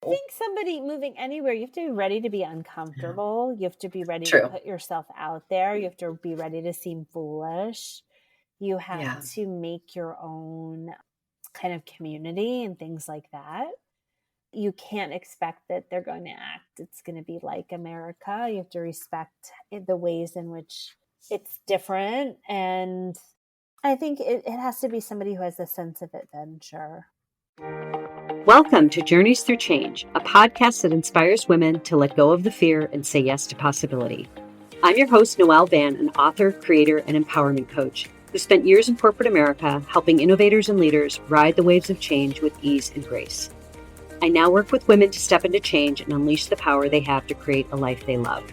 think somebody moving anywhere, you have to be ready to be uncomfortable. You have to be ready True. to put yourself out there. You have to be ready to seem foolish. You have to make your own kind of community and things like that. You can't expect that they're going to act. It's going to be like America. You have to respect the ways in which it's different. And I think it has to be somebody who has a sense of adventure. Welcome to Journeys Through Change, a podcast that inspires women to let go of the fear and say yes to possibility. I'm your host, Noelle Van, an author, creator, and empowerment coach who spent years in corporate America helping innovators and leaders ride the waves of change with ease and grace. I now work with women to step into change and unleash the power they have to create a life they love.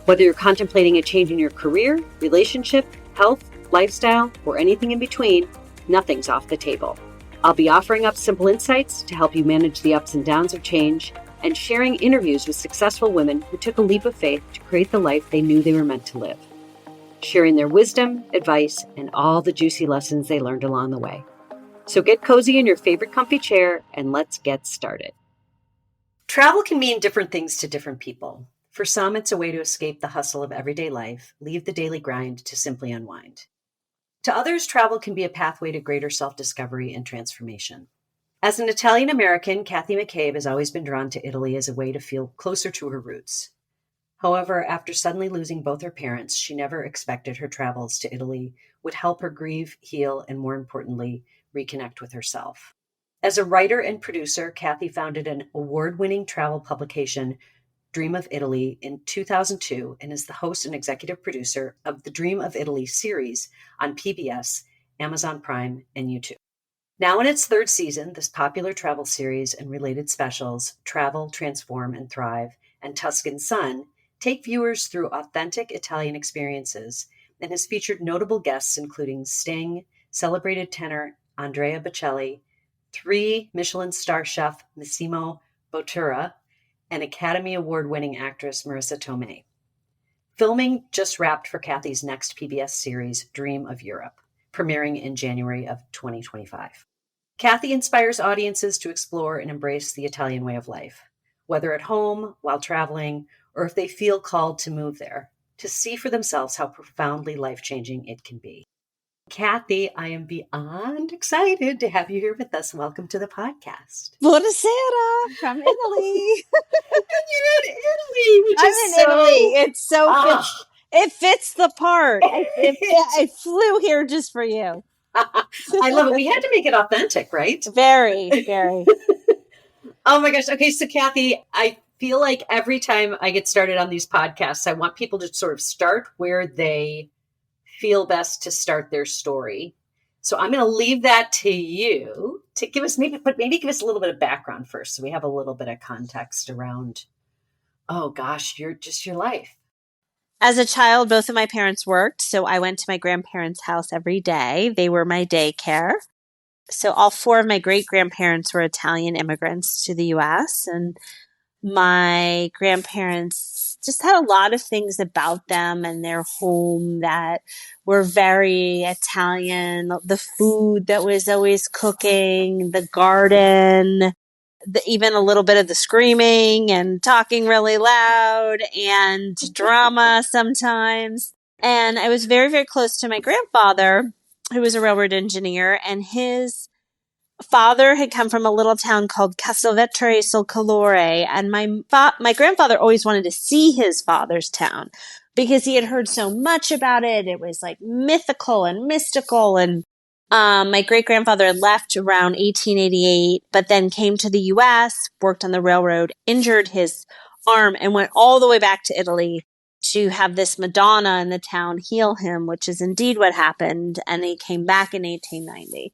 Whether you're contemplating a change in your career, relationship, health, lifestyle, or anything in between, nothing's off the table. I'll be offering up simple insights to help you manage the ups and downs of change and sharing interviews with successful women who took a leap of faith to create the life they knew they were meant to live, sharing their wisdom, advice, and all the juicy lessons they learned along the way. So get cozy in your favorite comfy chair and let's get started. Travel can mean different things to different people. For some, it's a way to escape the hustle of everyday life, leave the daily grind to simply unwind. To others, travel can be a pathway to greater self-discovery and transformation. As an Italian American, Kathy McCabe has always been drawn to Italy as a way to feel closer to her roots. However, after suddenly losing both her parents, she never expected her travels to Italy would help her grieve, heal, and more importantly, reconnect with herself. As a writer and producer, Kathy founded an award-winning travel publication, Dream of Italy, in 2002 and is the host and executive producer of the Dream of Italy series on PBS, Amazon Prime, and YouTube. Now in its third season, this popular travel series and related specials, Travel, Transform, and Thrive, and Tuscan Sun, take viewers through authentic Italian experiences and has featured notable guests including Sting, celebrated tenor Andrea Bocelli, 3 Michelin star chef Massimo Bottura, and Academy Award-winning actress Marissa Tomei. Filming just wrapped for Kathy's next PBS series, Dream of Europe, premiering in January of 2025. Kathy inspires audiences to explore and embrace the Italian way of life, whether at home, while traveling, or if they feel called to move there, to see for themselves how profoundly life-changing it can be. Kathy, I am beyond excited to have you here with us. Welcome to the podcast. Buonasera from Italy. You're in Italy, which I'm is in Italy. It's so it fits the part. I flew here just for you. I love it. We had to make it authentic, right? Very, very. Oh my gosh. Okay, so Kathy, I feel like every time I get started on these podcasts, I want people to sort of start where they feel best to start their story. So I'm going to leave that to you to give us maybe give us a little bit of background first, so we have a little bit of context around, oh gosh, your life. As a child, both of my parents worked, so I went to my grandparents' house every day. They were my daycare. So all 4 of my great-grandparents were Italian immigrants to the U.S., and my grandparents just had a lot of things about them and their home that were very Italian. The food that was always cooking, the garden, even a little bit of the screaming and talking really loud and drama sometimes. And I was very, very close to my grandfather, who was a railroad engineer, and his father had come from a little town called Castelvetrere sul Calore, and my grandfather always wanted to see his father's town because he had heard so much about it. It was like mythical and mystical, and my great-grandfather had left around 1888, but then came to the U.S., worked on the railroad, injured his arm, and went all the way back to Italy to have this Madonna in the town heal him, which is indeed what happened, and he came back in 1890.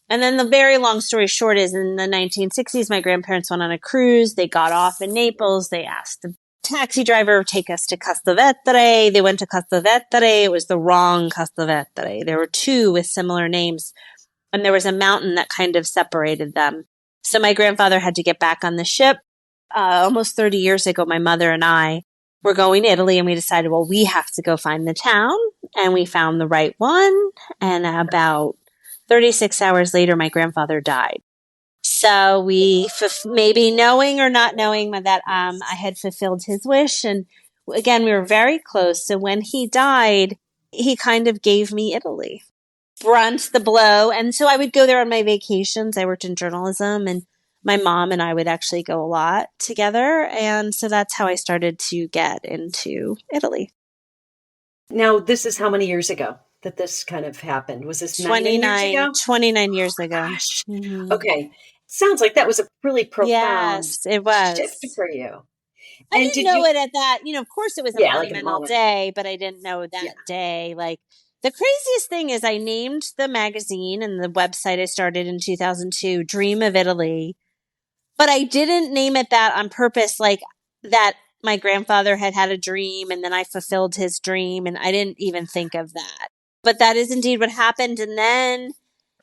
And then the very long story short is in the 1960s, my grandparents went on a cruise. They got off in Naples. They asked the taxi driver to take us to Castelvetrere. They went to Castelvetrere. It was the wrong Castelvetrere. There were 2 with similar names, and there was a mountain that kind of separated them. So my grandfather had to get back on the ship. Almost 30 years ago, my mother and I were going to Italy, and we decided, well, we have to go find the town. And we found the right one. And about 36 hours later, my grandfather died. So maybe knowing or not knowing that I had fulfilled his wish. And again, we were very close. So when he died, he kind of gave me Italy. Brunt the blow. And so I would go there on my vacations. I worked in journalism, and my mom and I would actually go a lot together. And so that's how I started to get into Italy. Now, this is how many years ago that this kind of happened? Was this many years ago? 29 years ago. Gosh. Mm-hmm. Okay. Sounds like that was a really profound Yes, it was. shift for you. I And didn't know it at that, of course it was a yeah, like a monumental moment. day, but I didn't know that day. Like, the craziest thing is I named the magazine and the website I started in 2002 Dream of Italy, but I didn't name it that on purpose, like that my grandfather had had a dream and then I fulfilled his dream, and I didn't even think of that. But that is indeed what happened. And then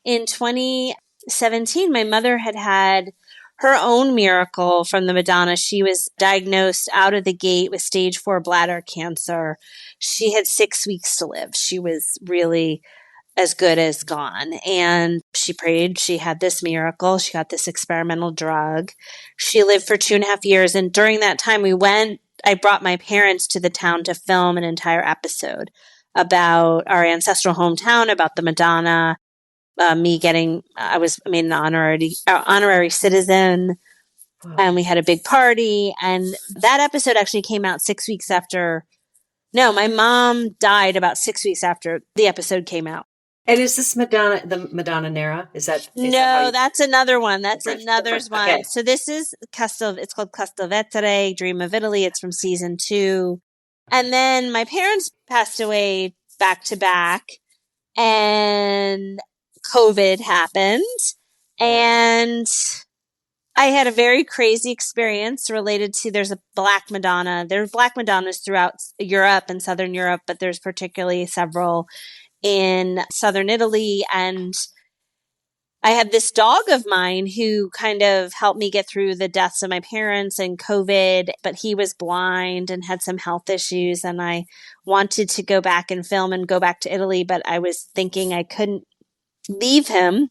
in 2017, my mother had her own miracle from the Madonna. She was diagnosed out of the gate with stage 4 bladder cancer. She had 6 weeks to live. She was really as good as gone. And she prayed. She had this miracle. She got this experimental drug. She lived for 2.5 years. And during that time, I brought my parents to the town to film an entire episode about our ancestral hometown, about the Madonna. I was made an honorary citizen, and we had a big party. And that episode actually came out 6 weeks after. No, my mom died about 6 weeks after the episode came out. And is this Madonna, the Madonna Nera? No, that's another one. That's another one. Okay. So this is it's called Castelvetere, Dream of Italy. It's from season 2. And then my parents passed away back to back, and COVID happened, and I had a very crazy experience related to, there's a Black Madonna. There's Black Madonnas throughout Europe and Southern Europe, but there's particularly several in Southern Italy. And I had this dog of mine who kind of helped me get through the deaths of my parents and COVID, but he was blind and had some health issues. And I wanted to go back and film and go back to Italy, but I was thinking I couldn't leave him.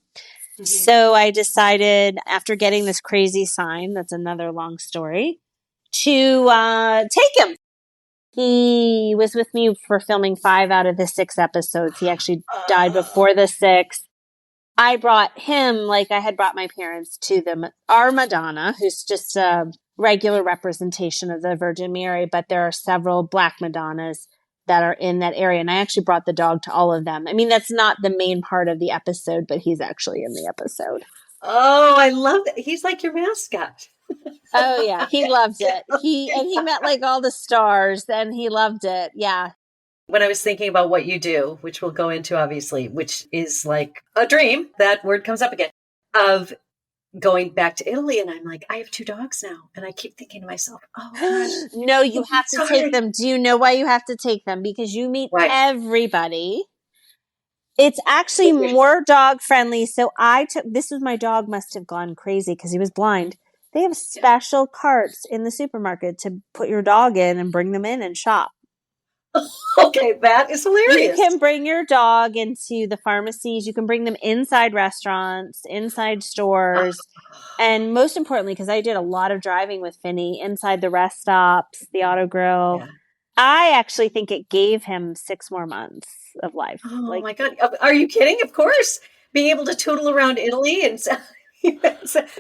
Mm-hmm. So I decided, after getting this crazy sign, that's another long story, to take him. He was with me for filming 5 out of the 6 episodes. He actually died before the 6th. I brought him, like I had brought my parents, to our Madonna, who's just a regular representation of the Virgin Mary, but there are several Black Madonnas that are in that area. And I actually brought the dog to all of them. I mean, that's not the main part of the episode, but he's actually in the episode. Oh, I love that. He's like your mascot. Oh yeah. He loved it. He met like all the stars, and he loved it. Yeah. When I was thinking about what you do, which we'll go into obviously, which is like a dream, that word comes up again, of going back to Italy. And I'm like, I have 2 dogs now. And I keep thinking to myself, oh gosh. No, you have to take them. Do you know why you have to take them? Because you meet everybody. It's actually more dog friendly. So this was, my dog must have gone crazy because he was blind. They have special carts in the supermarket to put your dog in and bring them in and shop. Okay, that is hilarious. You can bring your dog into the pharmacies. You can bring them inside restaurants, inside stores. And most importantly, because I did a lot of driving with Finney, inside the rest stops, the auto grill. Yeah. I actually think it gave him 6 more months of life. Oh my God. Are you kidding? Of course. Being able to tootle around Italy, and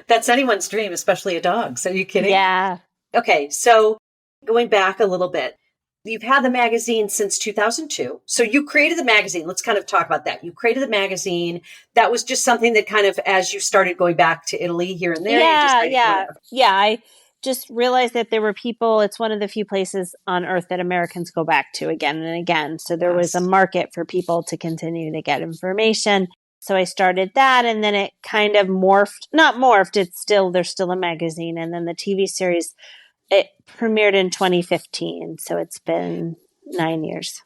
that's anyone's dream, especially a dog. So are you kidding? Yeah. Okay. So going back a little bit, you've had the magazine since 2002. So you created the magazine. Let's kind of talk about that. You created the magazine. That was just something that kind of, as you started going back to Italy here and there. Yeah. I just realized that there were people, it's one of the few places on earth that Americans go back to again and again. So there was a market for people to continue to get information. So I started that, and then it kind of not morphed. There's still a magazine. And then the TV series, it premiered in 2015. So it's been 9 years.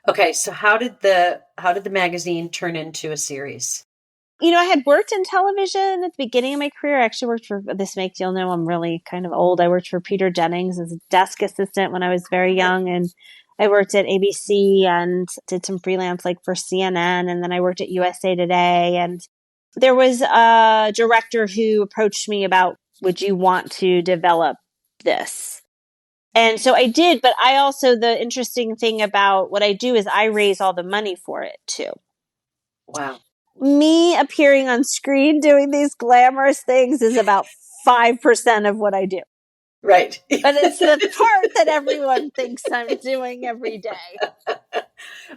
Okay. So how did the magazine turn into a series? I had worked in television at the beginning of my career. I actually worked for, this makes you'll know I'm really kind of old. I worked for Peter Jennings as a desk assistant when I was very young. And I worked at ABC and did some freelance like for CNN. And then I worked at USA Today. And there was a director who approached me about, would you want to develop this? And so I did, but I also, the interesting thing about what I do is I raise all the money for it too. Wow. Me appearing on screen doing these glamorous things is about 5% of what I do. Right. But it's the part that everyone thinks I'm doing every day.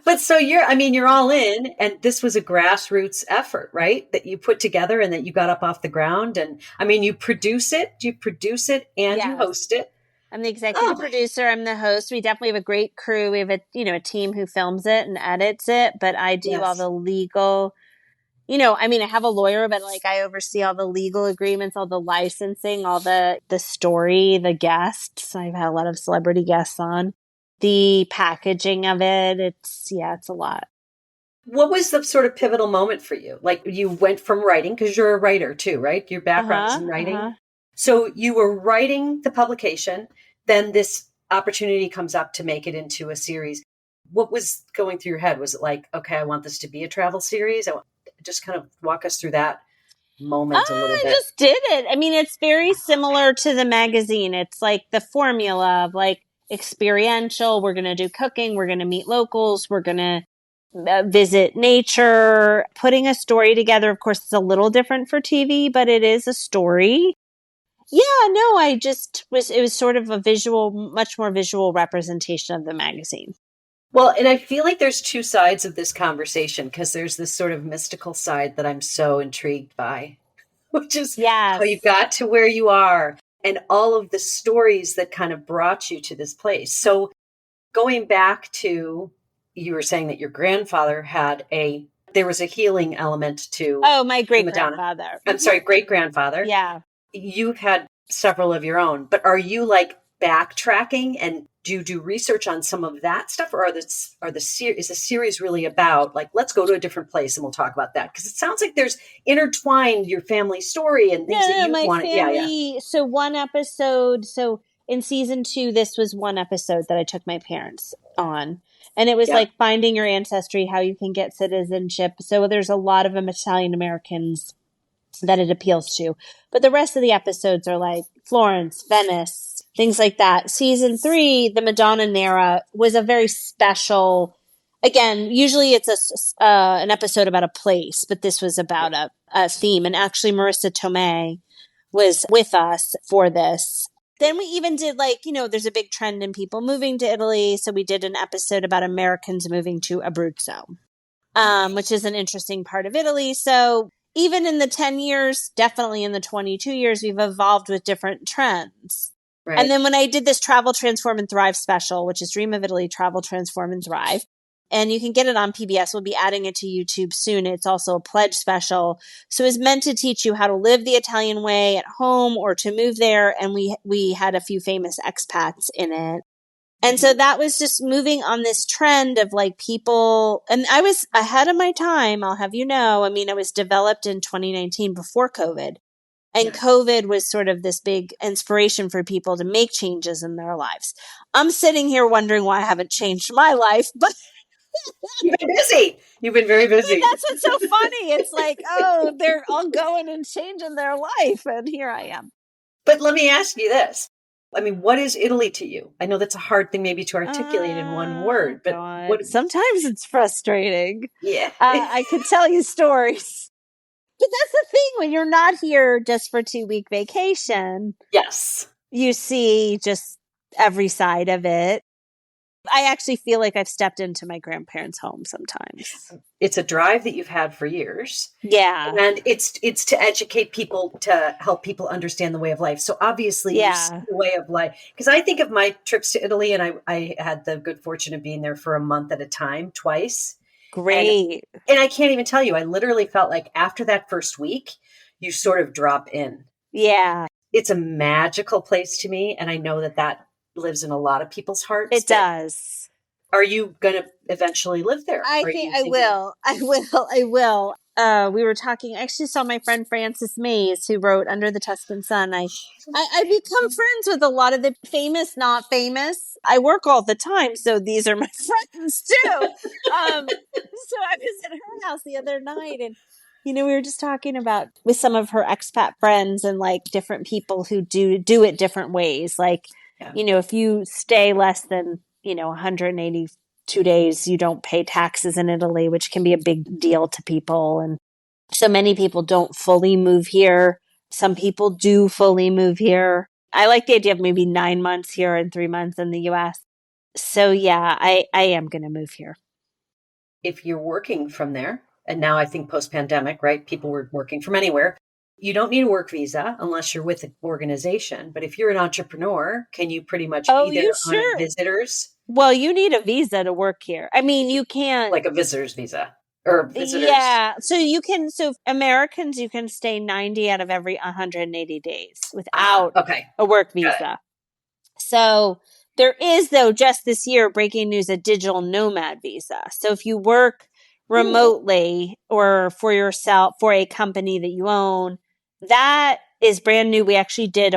But so you're all in, and this was a grassroots effort, right? That you put together and that you got up off the ground. And I mean, you produce it and you Yes. host it. I'm the executive producer. I'm the host. We definitely have a great crew. We have a team who films it and edits it, but I do all Yes. the legal, I have a lawyer, but like I oversee all the legal agreements, all the licensing, all the story, the guests. I've had a lot of celebrity guests on. The packaging of it. It's a lot. What was the sort of pivotal moment for you? Like you went from writing, because you're a writer too, right? Your background is in writing. So you were writing the publication, then this opportunity comes up to make it into a series. What was going through your head? Was it like, okay, I want this to be a travel series? Just kind of walk us through that moment a little I bit. just did it. I mean, it's very similar to the magazine. It's like the formula of like experiential. We're going to do cooking. We're going to meet locals. We're going to visit nature. Putting a story together, of course, is a little different for TV, but it is a story. Yeah, no, it was sort of a much more visual representation of the magazine. Well, and I feel like there's two sides of this conversation, because there's this sort of mystical side that I'm so intrigued by, which is how Yes. you got to where you are and all of the stories that kind of brought you to this place. So going back to, you were saying that your grandfather there was a healing element to Oh, my great Madonna. grandfather. I'm sorry, great grandfather. Yeah. You've had several of your own, but are you like backtracking, and do you do research on some of that stuff, or is the series really about like, let's go to a different place and we'll talk about that? Because it sounds like there's intertwined your family story and things that you My want. family. So one episode. So in season 2, this was one episode that I took my parents on. And it was Yeah. like finding your ancestry, how you can get citizenship. So there's a lot of Italian Americans that it appeals to. But the rest of the episodes are like Florence, Venice, things like that. Season 3, the Madonna Nera, was a very special. Again, usually it's an episode about a place, but this was about a theme. And actually, Marissa Tomei was with us for this. Then we even did there's a big trend in people moving to Italy. So we did an episode about Americans moving to Abruzzo, which is an interesting part of Italy. So even in the 10 years, definitely in the 22 years, we've evolved with different trends. Right. And then when I did this Travel, Transform, and Thrive special, which is Dream of Italy, Travel, Transform, and Thrive, and you can get it on PBS. We'll be adding it to YouTube soon. It's also a pledge special. So it's meant to teach you how to live the Italian way at home or to move there. And we had a few famous expats in it. And so that was just moving on this trend of like people, and I was ahead of my time, I'll have you know. I mean, it was developed in 2019 before COVID. And COVID was sort of this big inspiration for people to make changes in their lives. I'm sitting here wondering why I haven't changed my life, but You've been busy. You've been very busy. that's what's so funny. It's like, oh, they're all going and changing their life. And here I am. But let me ask you this. I mean, what is Italy to you? I know that's a hard thing maybe to articulate in one word, but God. Sometimes it's frustrating. Yeah. I could tell you stories. But that's the thing, when you're not here just for 2-week vacation. Yes. You see just every side of it. I actually feel like I've stepped into my grandparents' home sometimes. It's a drive that you've had for years. Yeah. And it's to educate people, to help people understand the way of life. So obviously you see the way of life. Because I think of my trips to Italy, and I had the good fortune of being there for a month at a time, twice. Great. And I can't even tell you, I literally felt like after that first week, you sort of drop in. Yeah. It's a magical place to me. And I know that lives in a lot of people's hearts. It does. Are you going to eventually live there? I think I will. I will. We were talking. I actually saw my friend Frances Mays, who wrote Under the Tuscan Sun. I become friends with a lot of the famous, not famous. I work all the time, so these are my friends too. So I was at her house the other night, and We were just talking about with some of her expat friends and like different people who do it different ways. Like, Yeah. if you stay less than, 182 days, you don't pay taxes in Italy, which can be a big deal to people. And so many people don't fully move here. Some people do fully move here. I like the idea of maybe 9 months here and 3 months in the US. So yeah, I am going to move here. If you're working from there, and now I think post-pandemic, right? People were working from anywhere. You don't need a work visa unless you're with an organization. But if you're an entrepreneur, can you pretty much Oh, be there you on a sure? visitor's, Well, you need a visa to work here. I mean, you can't. like a visitor's visa or visitors? Yeah. So Americans, you can stay 90 out of every 180 days Ah, without okay. a work Got it. visa. So there is, though, just this year, breaking news, a digital nomad visa. So if you work Cool. remotely or for yourself, for a company that you own, that is brand new. We actually did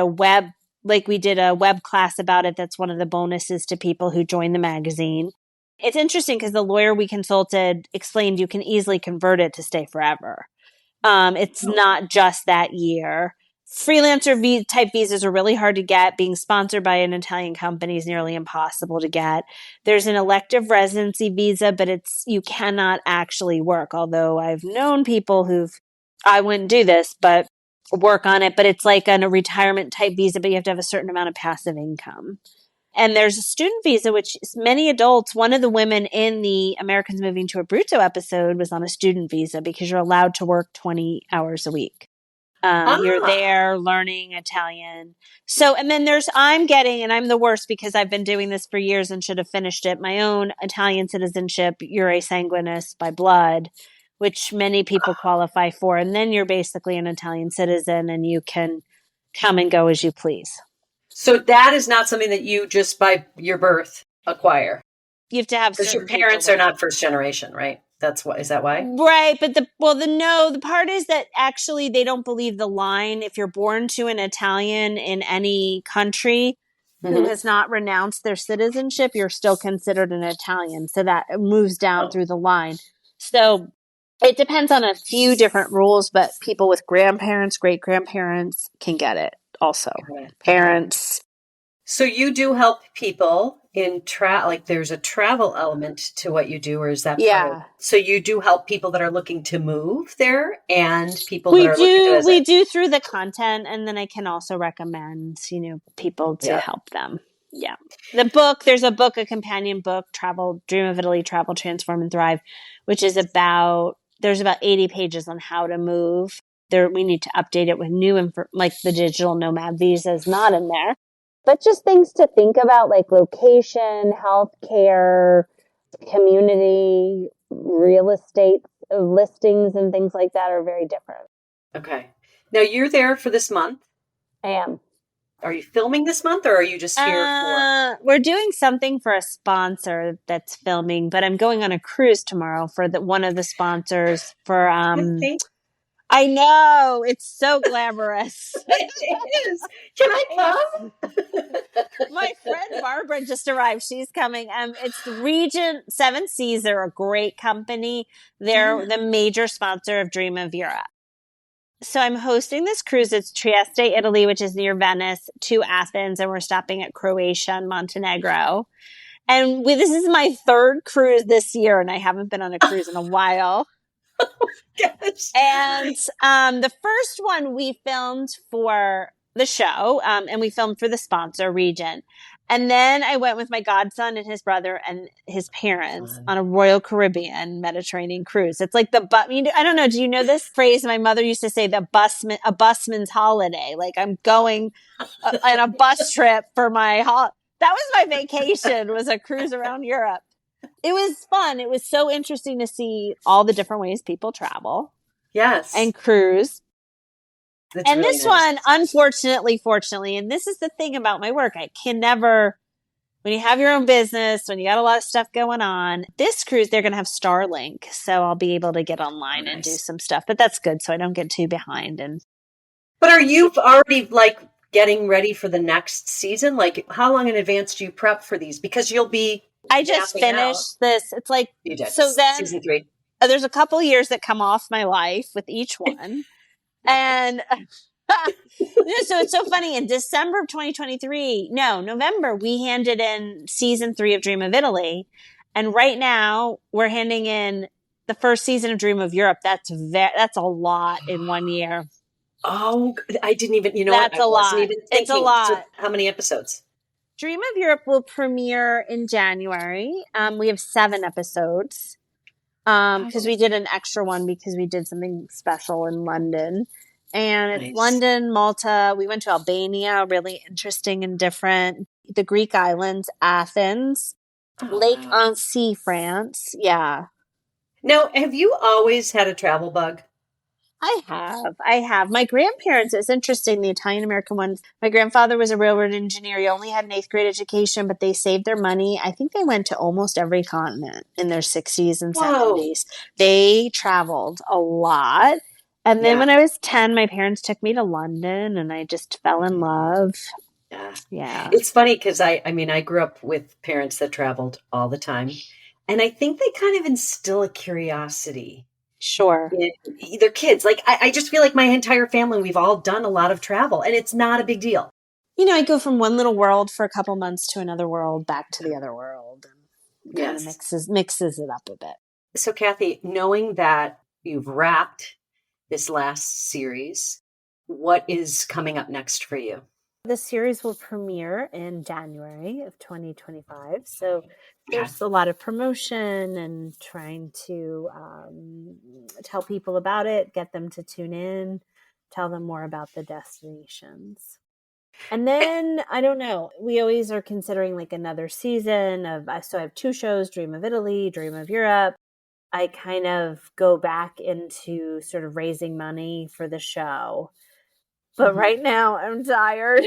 we did a web class about it. That's one of the bonuses to people who join the magazine. It's interesting because the lawyer we consulted explained you can easily convert it to stay forever. It's Oh, not just that year. Freelancer type visas are really hard to get. Being sponsored by an Italian company is nearly impossible to get. There's an elective residency visa, but you cannot actually work. Although I've known people I wouldn't do this, but work on it. But it's like a retirement type visa, but you have to have a certain amount of passive income. And there's a student visa, which is many adults. One of the women in the Americans Moving to Abruzzo episode was on a student visa because you're allowed to work 20 hours a week. You're ah, there learning Italian. So, and then and I'm the worst because I've been doing this for years and should have finished it, my own Italian citizenship, Jure Sanguinis by blood, which many people qualify for. And then you're basically an Italian citizen and you can come and go as you please. so that is not something that you just by your birth acquire You have to have because your certain parents are paperwork. not first generation, right? That's what, is that why? Right, but the part is that actually they don't believe the line. If you're born to an Italian in any country who Mm-hmm. has not renounced their citizenship, you're still considered an Italian. So that moves down Oh, through the line. So it depends on a few different rules, but people with grandparents, great grandparents can get it also. got it. Okay. Parents. So you do help people in like there's a travel element to what you do, or is that part of it? Yeah. So you do help people that are looking to move there and people that We are looking to do we visit. do through the content, and then I can also recommend, people to Yeah. help them. Yeah. There's a companion book, Travel Dream of Italy, Travel Transform and Thrive, which is there's about 80 pages on how to move. We need to update it with new like the digital nomad visa is not in there. But just things to think about like location, healthcare, community, real estate listings and things like that are very different. Okay. Now you're there for this month. I am. Are you filming this month or are you just here for? We're doing something for a sponsor that's filming, but I'm going on a cruise tomorrow for one of the sponsors for Kathy? I know, it's so glamorous. It is. Can I come? My friend Barbara just arrived. She's coming. It's the Regent Seven Seas. They're a great company. They're the major sponsor of Dream of Europe. So I'm hosting this cruise. It's Trieste, Italy, which is near Venice, to Athens, and we're stopping at Croatia and Montenegro. And this is my third cruise this year, and I haven't been on a cruise in a while. Gosh. And the first one we filmed for the show, and we filmed for the sponsor, Regent. And then I went with my godson and his brother and his parents on a Royal Caribbean Mediterranean cruise. It's like I don't know. Do you know this phrase? My mother used to say a busman's holiday. Like I'm going on a bus trip for that was my vacation, was a cruise around Europe. It was fun. It was so interesting to see all the different ways people travel. Yes. And cruise. That's And really this nice. one, unfortunately, fortunately, and this is the thing about my work, I can never, when you have your own business, when you got a lot of stuff going on, this cruise, they're going to have Starlink. So I'll be able to get online and do some stuff. But that's good. So I don't get too behind. But are you already like getting ready for the next season? Like how long in advance do you prep for these? Because you'll be I just mapping out. finished this. It's like, You did. so then Season 3. There's a couple years that come off my life with each one. And so it's so funny. In December of 2023, no, November, we handed in season 3 of Dream of Italy. And right now we're handing in the first season of Dream of Europe. That's a lot in 1 year. Oh, I didn't even, you know what? That's I a wasn't lot. even It's a thinking. So lot. how many episodes? Dream of Europe will premiere in January. We have 7 episodes. Because Oh, we did an extra one because we did something special in London. And it's nice. London, Malta. We went to Albania, really interesting and different. The Greek islands, Athens, Oh, Lake wow. on France. Yeah. Now, have you always had a travel bug? I have. I have. My grandparents, it's interesting, the Italian American ones. My grandfather was a railroad engineer. He only had an 8th grade education, but they saved their money. I think they went to almost every continent in their 60s and Whoa. 70s. They traveled a lot. And then Yeah. when I was 10, my parents took me to London and I just fell in love. Yeah. Yeah, It's funny because I mean, I grew up with parents that traveled all the time. And I think they kind of instill a curiosity sure. in their kids. Like, I just feel like my entire family, we've all done a lot of travel, and it's not a big deal. I go from one little world for a couple months to another world, back to the other world, and kind of Yes. mixes it up a bit. So, Kathy, knowing that you've wrapped this last series, what is coming up next for you? The series will premiere in January of 2025. So Okay. there's a lot of promotion and trying to tell people about it, get them to tune in, tell them more about the destinations. And then I don't know. We always are considering like another season of. So I have 2 shows: Dream of Italy, Dream of Europe. I kind of go back into sort of raising money for the show. But Mhm. right now I'm tired.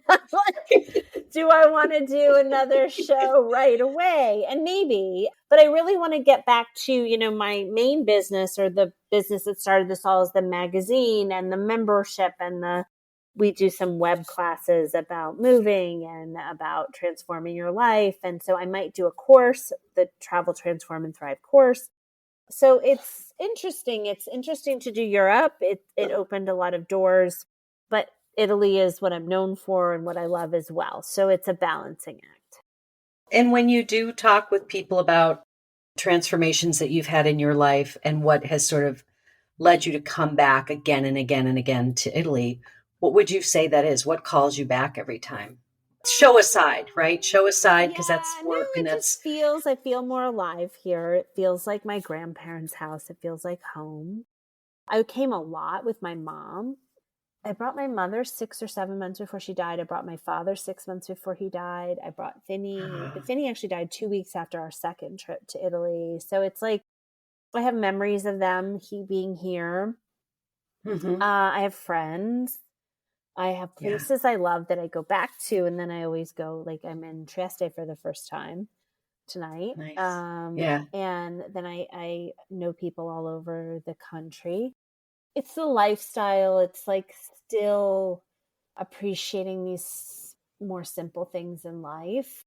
I'm like, do I want to do another show right away? And maybe, but I really want to get back to, my main business, or the business that started this all, is the magazine and the membership and we do some web classes about moving and about transforming your life. And so I might do a course, the Travel, Transform, and Thrive course. So it's interesting. It's interesting to do Europe. It opened a lot of doors, but Italy is what I'm known for and what I love as well. So it's a balancing act. And when you do talk with people about transformations that you've had in your life and what has sort of led you to come back again and again and again to Italy, what would you say that is? What calls you back every time? Show aside, right? Show aside because that's Yeah, no, work and it just that's feels, I feel more alive here. It feels like my grandparents' house. It feels like home. I came a lot with my mom. I brought my mother 6 or 7 months before she died. I brought my father 6 months before he died. I brought Finney, but Finney actually died 2 weeks after our second trip to Italy. So it's like I have memories of them being here. Mhm. I have friends. I have Yeah, places I love that I go back to, and then I always go. Like I'm in Trieste for the first time tonight, nice. Yeah. and then I know people all over the country. It's the lifestyle. It's like still appreciating these more simple things in life.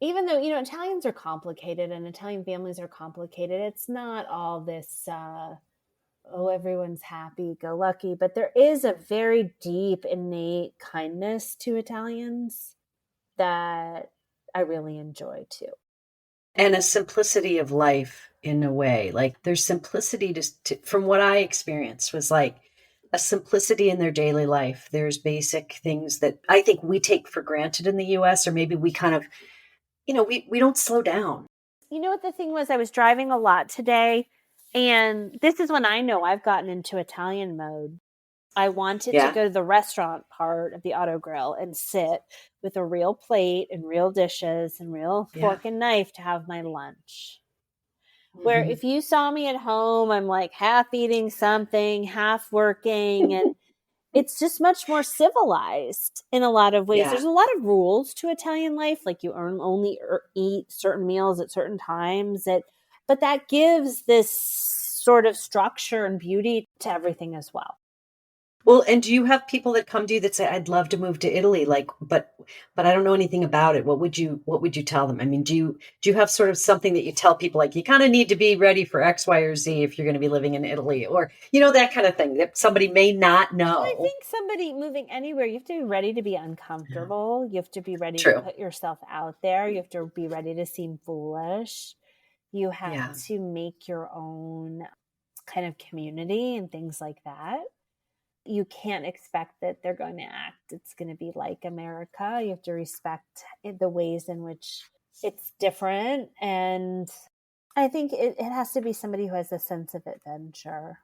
Even though, Italians are complicated and Italian families are complicated, it's not all this, oh, everyone's happy, go lucky. But there is a very deep, innate kindness to Italians that I really enjoy too. And a simplicity of life in a way. Like there's simplicity from what I experienced was like a simplicity in their daily life. There's basic things that I think we take for granted in the US, or maybe we kind of, we don't slow down. You know what the thing was? I was driving a lot today, and this is when I know I've gotten into Italian mode. I wanted to Yeah. go to the restaurant part of the auto grill and sit with a real plate and real dishes and real Yeah. fork and knife to have my lunch. Where Hmm. if you saw me at home, I'm like half eating something, half working, and it's just much more civilized in a lot of ways. Yeah. There's a lot of rules to Italian life, like you only eat certain meals at certain times. But that gives this sort of structure and beauty to everything as well. Well, and do you have people that come to you that say, "I'd love to move to Italy," like, but I don't know anything about it. What would you tell them? I mean, do you have sort of something that you tell people like you kind of need to be ready for X, Y, or Z if you're going to be living in Italy, or that kind of thing that somebody may not Well, I know? think somebody moving anywhere, you have to be ready to be Yeah. uncomfortable. You have to be ready to True. put yourself out there. You have to be ready to seem foolish. You have Yeah. to make your own kind of community and things like that. You can't expect that they're going to act. It's going to be like America. You have to respect the ways in which it's different. And I think it has to be somebody who has a sense of adventure.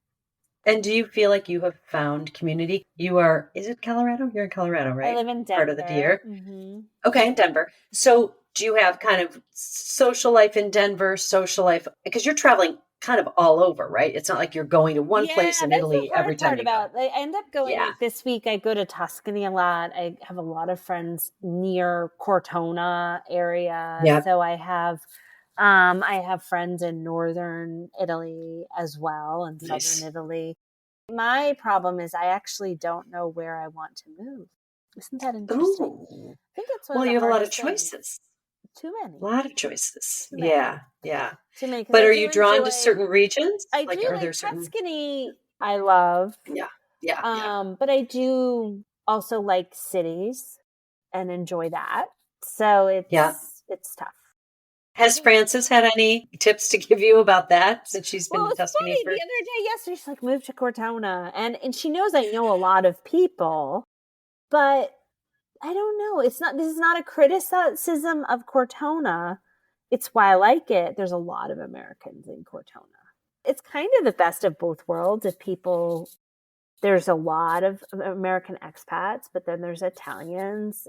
And do you feel like you have found community? Is it Colorado? You're in Colorado, I right? live in Part of the Denver. deer. Hmm. Okay, in Denver. So do you have kind of social life in Denver, social life? Because you're traveling kind of all over, right? It's not like you're going to one Yeah, place in that's the Italy every hard time part you go. about. I end up going Yeah. like this week. I go to Tuscany a lot. I have a lot of friends near Cortona area, Yeah. so I have friends in northern Italy as well and southern Nice. Italy. My problem is I actually don't know where I want to move. Isn't that interesting? Ooh. I think it's one Well, of the you have a lot of hardest things. choices. Too A many, lot of choices. too many, Yeah. Yeah. too many. Because But I are do you drawn to enjoy. certain regions? I Like, do are like there certain? Tuscany. I love. Yeah. Yeah. Yeah. But I do also like cities and enjoy that. So Yeah. it's tough. Has Frances had any tips to give you about that since she's been Well, to it's Tuscany funny. for? The other day, yesterday, she's like, moved to Cortona, and she knows I know a lot of people, but I don't know. It's not. This is not a criticism of Cortona. It's why I like it. There's a lot of Americans in Cortona. It's kind of the best of both worlds. If people There's a lot of American expats, but then there's Italians.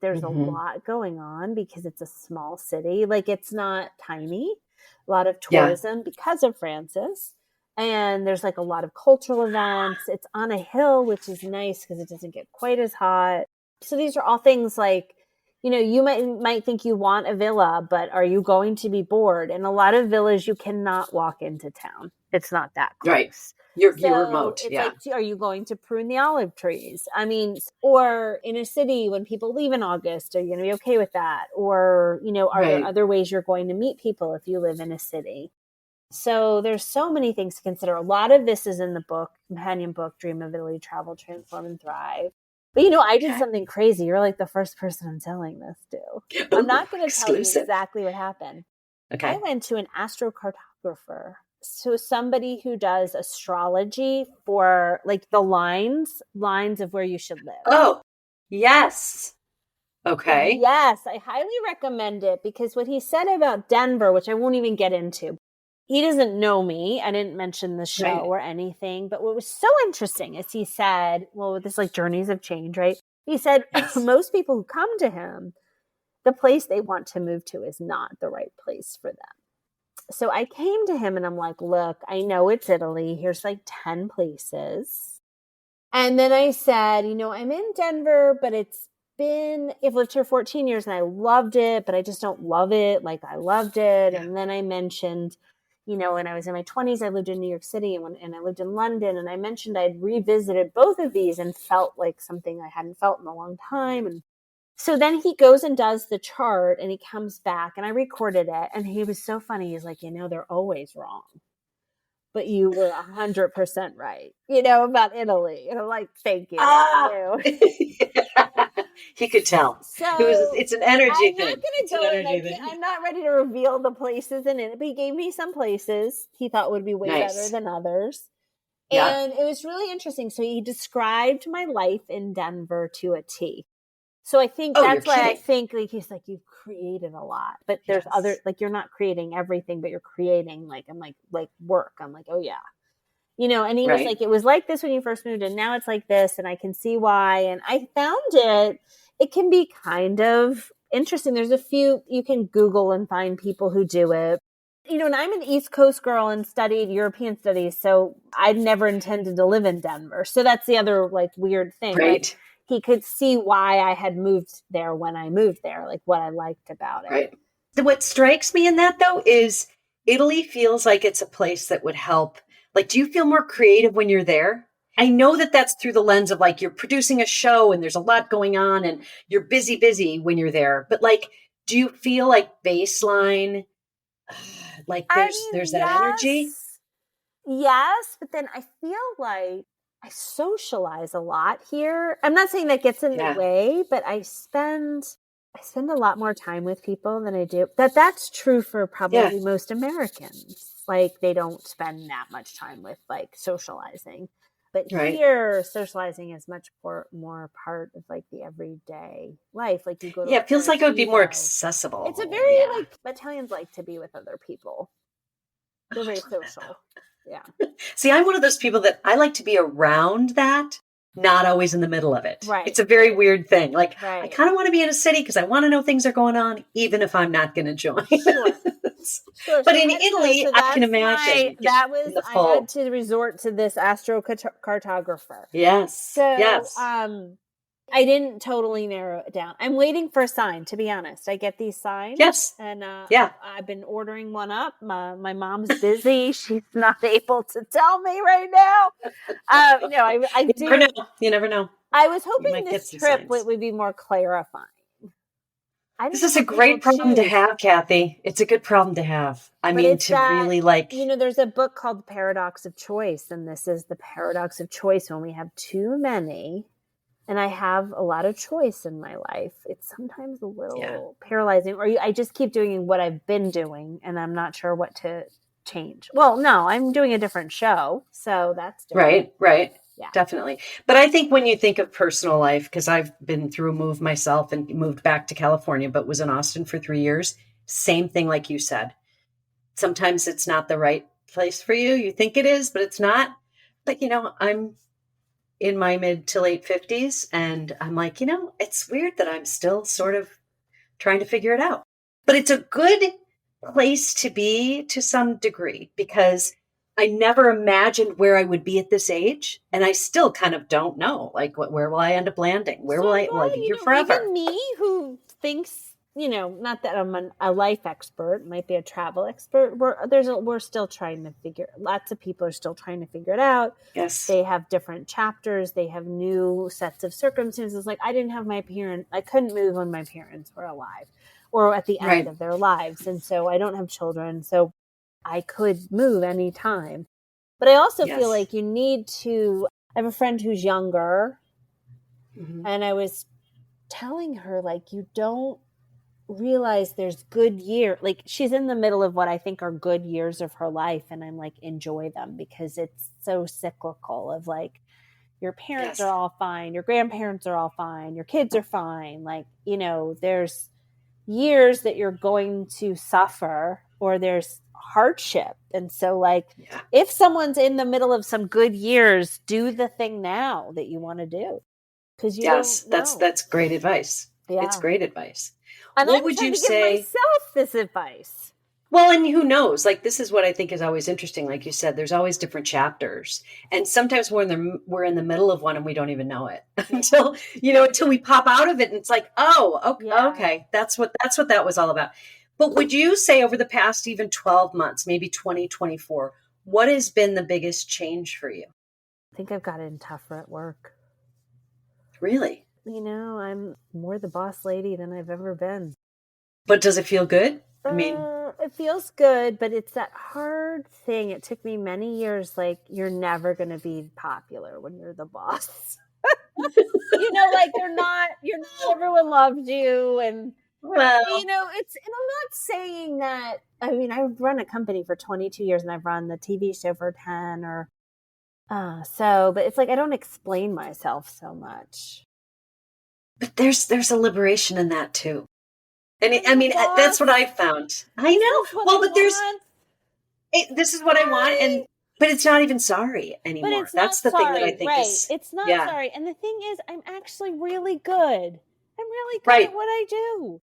There's a Hmm. lot going on because it's a small city. Like it's not tiny. A lot of Yeah. tourism because of Francis. And there's like a lot of cultural events. It's on a hill, which is nice because it doesn't get quite as hot. So these are all things like, you might think you want a villa, but are you going to be bored? In a lot of villas, you cannot walk into town. It's not that Right. close. You're So remote. it's Yeah. like, are you going to prune the olive trees? I mean, or in a city when people leave in August, are you going to be okay with that? Or, are there Right. other ways you're going to meet people if you live in a city? So there's so many things to consider. A lot of this is in the book, companion book, Dream of Italy, Travel, Transform, and Thrive. But I did Okay. something crazy. You're like the first person I'm telling this to. I'm Ooh, not going to tell you exclusive. exactly what happened. I Okay. went to an astrocartographer, so somebody who does astrology for like the lines of where you should live. Oh, yes. Okay. Yes, I highly recommend it because what he said about Denver, which I won't even get into, he doesn't know me. I didn't mention the show Right. or anything. But what was so interesting is he said, well, this like journeys of change, right? He said Yes. most people who come to him, the place they want to move to is not the right place for them. So I came to him and I'm like, look, I know it's Italy. Here's like 10 places. And then I said, I'm in Denver, but I've lived here 14 years and I loved it, but I just don't love it like I loved it. Yeah. And then I mentioned, when I was in my 20s, I lived in New York City and I lived in London. And I mentioned I'd revisited both of these and felt like something I hadn't felt in a long time. And so then he goes and does the chart and he comes back and I recorded it. And he was so funny. He's like, they're always wrong, but you were 100% right, about Italy. And I'm like, thank you. I Ah. knew. He could tell. So It's an energy I'm not thing. going to It's an go in. energy thing. I'm not ready to reveal the places in it, but he gave me some places he thought would be way better Nice. than others. Yeah. And it was really interesting. So he described my life in Denver to a T. So I think Oh, you're that's why I kidding. think like he's like, you've created a lot, but there's other, Yes. like, you're not creating everything, but you're creating like, I'm like work. I'm like, oh yeah. And he was Right. like, it was like this when you first moved and now it's like this. And I can see why. And I found it can be kind of interesting. There's a few, you can Google and find people who do it. And I'm an East Coast girl and studied European studies. So I'd never intended to live in Denver. So that's the other like weird thing. Like Right. he could see why I had moved there when I moved there, like what I liked about it. Right. What strikes me in that though is Italy feels like it's a place that would help. Like, do you feel more creative when you're there? I know that that's through the lens of like, you're producing a show and there's a lot going on and you're busy when you're there. But like, do you feel like baseline, like I there's mean, that energy? yes, but then I feel like I socialize a lot here. I'm not saying that gets in the Yeah. way, but I spend a lot more time with people than I do. That's true for Yeah. probably most Americans. Like they don't spend that much time with like socializing. But Right. here, socializing is much more part of like the everyday life. Like you go to Yeah. It feels like it would be more aperitivo. It's a accessible. very Yeah. like Italians like to be with other people. Oh, They're I very love that social. though. Yeah. See, I'm one of those people that I like to be around that, not always in the middle of it. Right. It's a very weird thing. Like, I Right. kind of want to be in a city because I want to know things are going on, even if I'm not going to join. Sure. Sure. But So in anyway, Italy, so I can that's imagine getting in the I had full. to resort to this astrocartographer. Yes. So Yes. I didn't totally narrow it down. I'm waiting for a sign, to be honest. I get these signs Yes. and Yeah. I've been ordering one up. My mom's busy. She's not able to tell me right now. I You never do. know. You never know. I was You hoping might get this some trip signs. would be more clarifying. I don't This know is a how people great problem to choose. have, Kathy. It's a good problem to have. I But mean, it's to that, really like, there's a book called The Paradox of Choice, and this is the paradox of choice when we have too many, and I have a lot of choice in my life. It's sometimes a yeah. little paralyzing, or I just keep doing what I've been doing, and I'm not sure what to change. Well, no, I'm doing a different show, so that's different. Right. Yeah. Definitely. But I think when you think of personal life, because I've been through a move myself and moved back to California, but was in Austin for 3 years, same thing like you said. Sometimes it's not the right place for you. You think it is, but it's not. But, I'm in my mid to late 50s and I'm like, it's weird that I'm still sort of trying to figure it out. But it's a good place to be to some degree because I never imagined where I would be at this age. And I still kind of don't know, like, where will I end up landing? Where So I'm will I glad, be here forever? even me who thinks, not that I'm a life expert, might be a travel expert. We're still trying to lots of people are still trying to figure it out. Yes. They have different chapters. They have new sets of circumstances. Like I didn't have my parents, I couldn't move when my parents were alive or at the end Right. of their lives. And so I don't have children. So I could move anytime. But I also feel Yes. like I have a friend who's younger. Mm-hmm. And I was telling her, like, you don't realize there's good year. Like, she's in the middle of what I think are good years of her life. And I'm like, enjoy them because it's so cyclical of like, your parents are Yes. all fine. Your grandparents are all fine. Your kids are fine. Like, there's years that you're going to suffer or there's hardship. And so like, Yeah. if someone's in the middle of some good years, do the thing now that you want to do. Because you Yes. don't That's know. great advice. It's Yeah. great advice. And What I'm would trying you to give say? myself this advice. Well, and who knows? Like, this is what I think is always interesting. Like you said, there's always different chapters. And sometimes we're in the middle of one and we don't even know it until we pop out of it. And it's like, oh, okay, Yeah. okay. That's what that was all about. But would you say over the past even 12 months, maybe 2024, what has been the biggest change for you? I think I've gotten tougher at work. Really? I'm more the boss lady than I've ever been. But does it feel good? I mean, It feels good, but it's that hard thing. It took me many years. Like, you're never going to be popular when you're the boss. Like everyone loves you. And, well, and I'm not saying that. I mean, I've run a company for 22 years and I've run the TV show for 10 but it's like, I don't explain myself so much. but there's a liberation in that too. And I mean, that's what I found. I know. Well, but this is what I want. But it's not even sorry But anymore. it's not That's the thing that I sorry, think right? is, It's not yeah, sorry. And the thing is, I'm actually really good. I'm really good right. at what I do.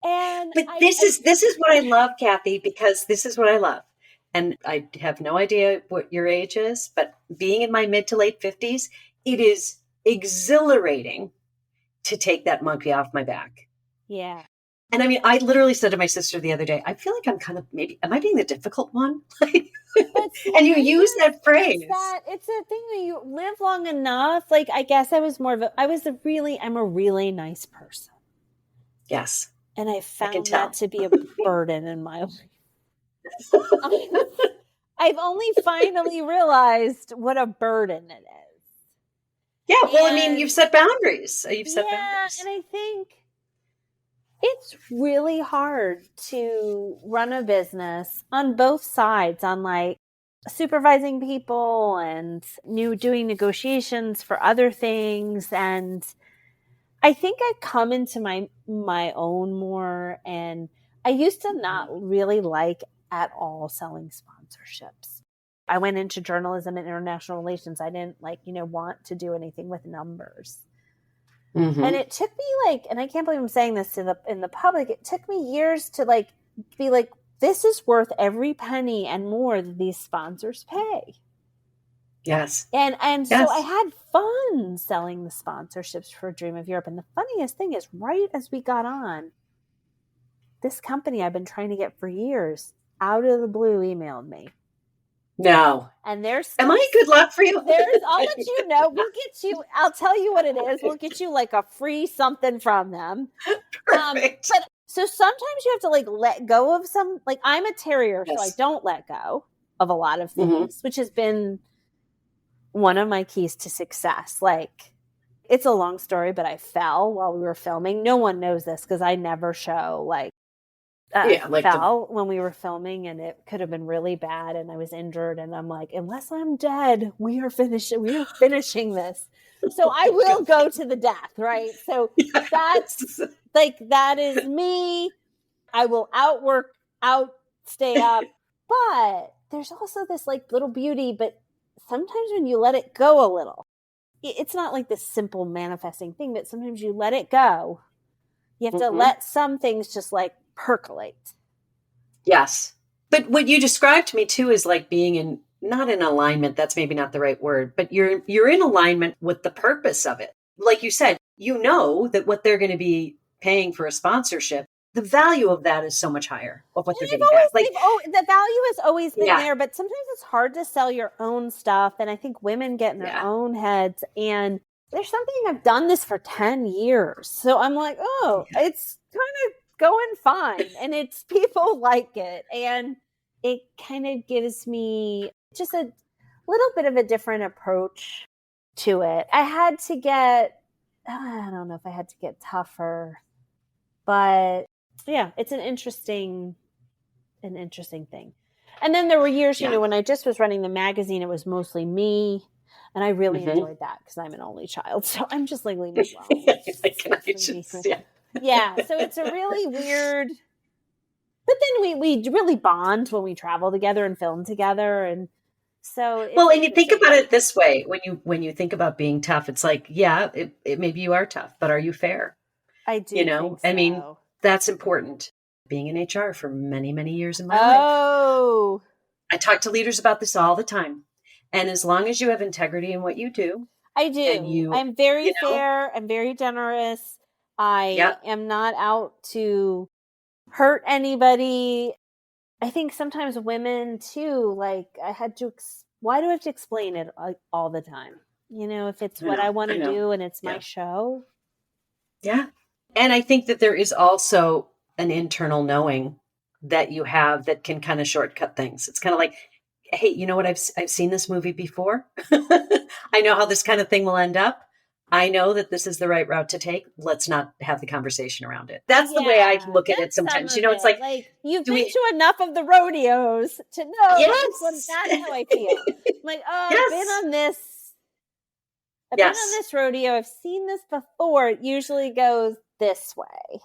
And But this is what I love, Kathy, because this is what I love. And I have no idea what your age is, but being in my mid to late 50s, it is exhilarating to take that monkey off my back. yeah. And I mean, I literally said to my sister the other day, I feel like I'm kind of maybe, am I being the difficult one? But see, And you use that phrase. it's a thing when you live long enough. Like, I guess I was more of I'm a really nice person. Yes. And I I can found that tell. to be a burden in my life. I've only finally realized what a burden it is. Yeah. Well, I mean, And you've set boundaries. You've set yeah, boundaries. and I think it's really hard to run a business on both sides, on like supervising people and doing negotiations for other things. And I think I've come into my own more, and I used to not really like at all selling sponsorships. I went into journalism and international relations. I didn't want to do anything with numbers. And it took me and I can't believe I'm saying this in the public, it took me years to be like, this is worth every penny and more that these sponsors pay. Yes. And so I Yes. had fun selling the sponsorships for Dream of Europe. And the funniest thing is, right as we got on, this company I've been trying to get for years, out of the blue, emailed me. No. And there's Am I good luck for you? I'll let you know. I'll tell you what it is. We'll get you like a free something from them. Perfect. But so sometimes you have to let go of some, I'm a terrier, so I Yes. don't let go of a lot of things, which has been one of my keys to success. It's a long story, but I fell while we were filming. No one knows this because I never show fell when we were filming, and it could have been really bad, and I was injured, and I'm like, unless I'm dead, we are finishing this. So I will go to the death, right? So that's that is me. I will stay up. But there's also this little beauty, but sometimes when you let it go a little, it's not like this simple manifesting thing, but sometimes you let it go. You have to let some things just percolate. Yes. But what you described to me too is being not in alignment. That's maybe not the right word, but you're in alignment with the purpose of it. Like you said, you know that what they're going to be paying for a sponsorship, the value of that is so much higher of what they're getting back. The value has always been there, but sometimes it's hard to sell your own stuff. And I think women get in their own heads, and there's something, I've done this for 10 years. So I'm like, it's kind of going fine, and it's people like it, and it kind of gives me just a little bit of a different approach to it. I don't know if I had to get tougher, but yeah, it's an interesting thing. And then there were years, when I just was running the magazine, it was mostly me. And I really enjoyed that because I'm an only child. So I'm just leave me alone. Yeah. So it's a really weird, but then we really bond when we travel together and film together. And so and you think about it this way, when you think about being tough, it's maybe you are tough, but are you fair? I do think so. I mean, that's important. Being in HR for many, many years in my life. I talk to leaders about this all the time. And as long as you have integrity in what you do. I do. I'm very fair. I'm very generous. I am not out to hurt anybody. I think sometimes women too, why do I have to explain it all the time? If it's what I want to do and it's my show. Yeah. And I think that there is also an internal knowing that you have that can kind of shortcut things. It's kind of like, hey, you know what? I've seen this movie before. I know how this kind of thing will end up. I know that this is the right route to take. Let's not have the conversation around it. That's the way I look at it sometimes. It's like you've been to enough of the rodeos to know that's how I feel. I'm I've been on this. I've been on this rodeo. I've seen this before. It usually goes this way.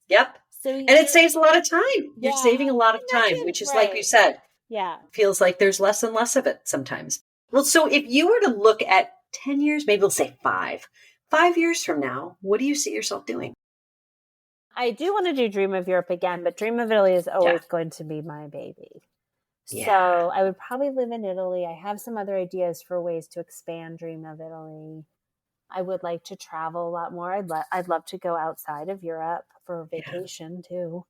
Yep. And it saves a lot of time. You're saving a lot of time, which is like you said. Yeah. Feels like there's less and less of it sometimes. Well, so if you were to look at 10 years, maybe we'll say 5 years from now, what do you see yourself doing? I do want to do Dream of Europe again, but Dream of Italy is always going to be my baby. Yeah. So I would probably live in Italy. I have some other ideas for ways to expand Dream of Italy. I would like to travel a lot more. I'd love to go outside of Europe for vacation too.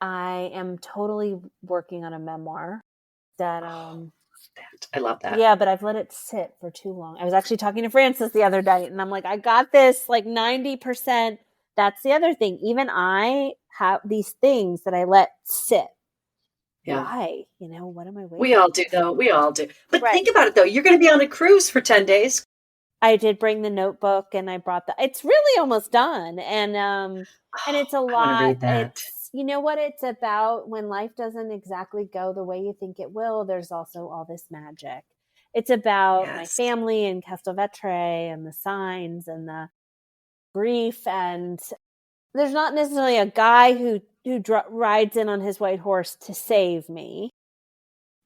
I am totally working on a memoir that I love that. yeah, but I've let it sit for too long. I was actually talking to Francis the other night and I'm like, I got this like 90%. That's the other thing. Even I have these things that I let sit. Yeah. Why? What am I waiting? We all do, though. We all do. But Right. think about it, though. You're going to be on a cruise for 10 days. I did bring the notebook and I brought it's really almost done. And it's a I want lot. to read that. It's, what it's about when life doesn't exactly go the way you think it will. There's also all this magic. It's about my family and Castelvetre and the signs and the grief. And there's not necessarily a guy who rides in on his white horse to save me.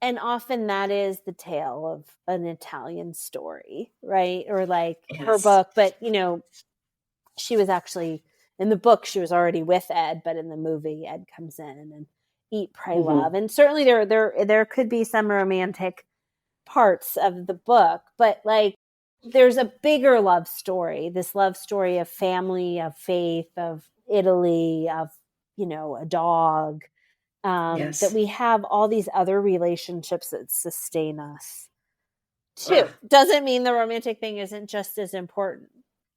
And often that is the tale of an Italian story, right? Or like her book. But, she was actually, in the book, she was already with Ed, but in the movie, Ed comes in and Eat, Pray, Love. And certainly there could be some romantic parts of the book, but like there's a bigger love story, this love story of family, of faith, of Italy, of, a dog. That we have all these other relationships that sustain us too. Doesn't mean the romantic thing isn't just as important.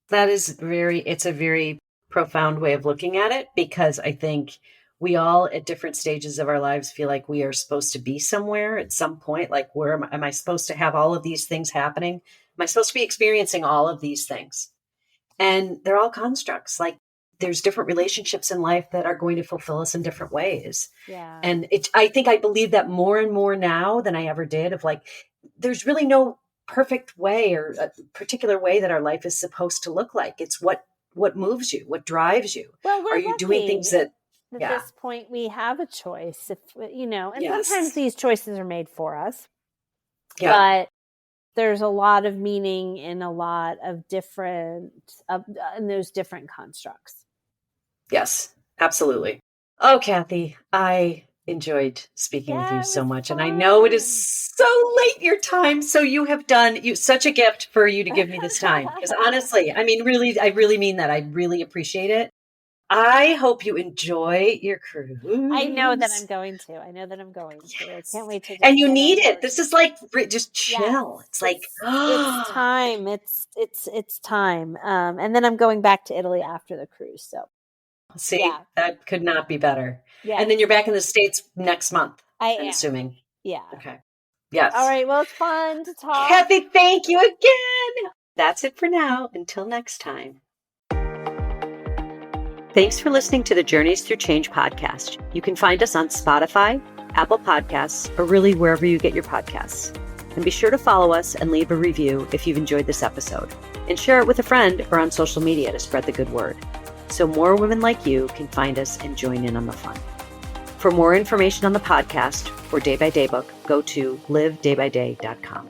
That is it's a very profound way of looking at it, because I think we all at different stages of our lives feel like we are supposed to be somewhere at some point. Like, where am I supposed to have all of these things happening? Am I supposed to be experiencing all of these things? And they're all constructs. Like, there's different relationships in life that are going to fulfill us in different ways. Yeah. And I think I believe that more and more now than I ever did, of like, there's really no perfect way or a particular way that our life is supposed to look like. It's what moves you, what drives you. Well, are you doing things that at this point we have a choice, and sometimes these choices are made for us. Yeah. But there's a lot of meaning in a lot of different in those different constructs. Yes, absolutely. Oh, Kathy, I enjoyed speaking with you so much. Fun. And I know it is so late your time. So you have done such a gift for you to give me this time. Because honestly, I mean, really, I really mean that. I really appreciate it. I hope you enjoy your cruise. I know that I'm going to. I can't wait to. And you need it. This is like just chill. Yes. It's like it's time. It's time. And then I'm going back to Italy after the cruise. So see, that could not be better. Yeah. And then you're back in the States next month. I'm assuming. Yeah. Okay. Yes. All right. Well, it's fun to talk. Kathy, thank you again. That's it for now. Until next time. Thanks for listening to the Journeys Through Change podcast. You can find us on Spotify, Apple Podcasts, or really wherever you get your podcasts. And be sure to follow us and leave a review if you've enjoyed this episode. And share it with a friend or on social media to spread the good word, so more women like you can find us and join in on the fun. For more information on the podcast or Day by Day book, go to livedaybyday.com.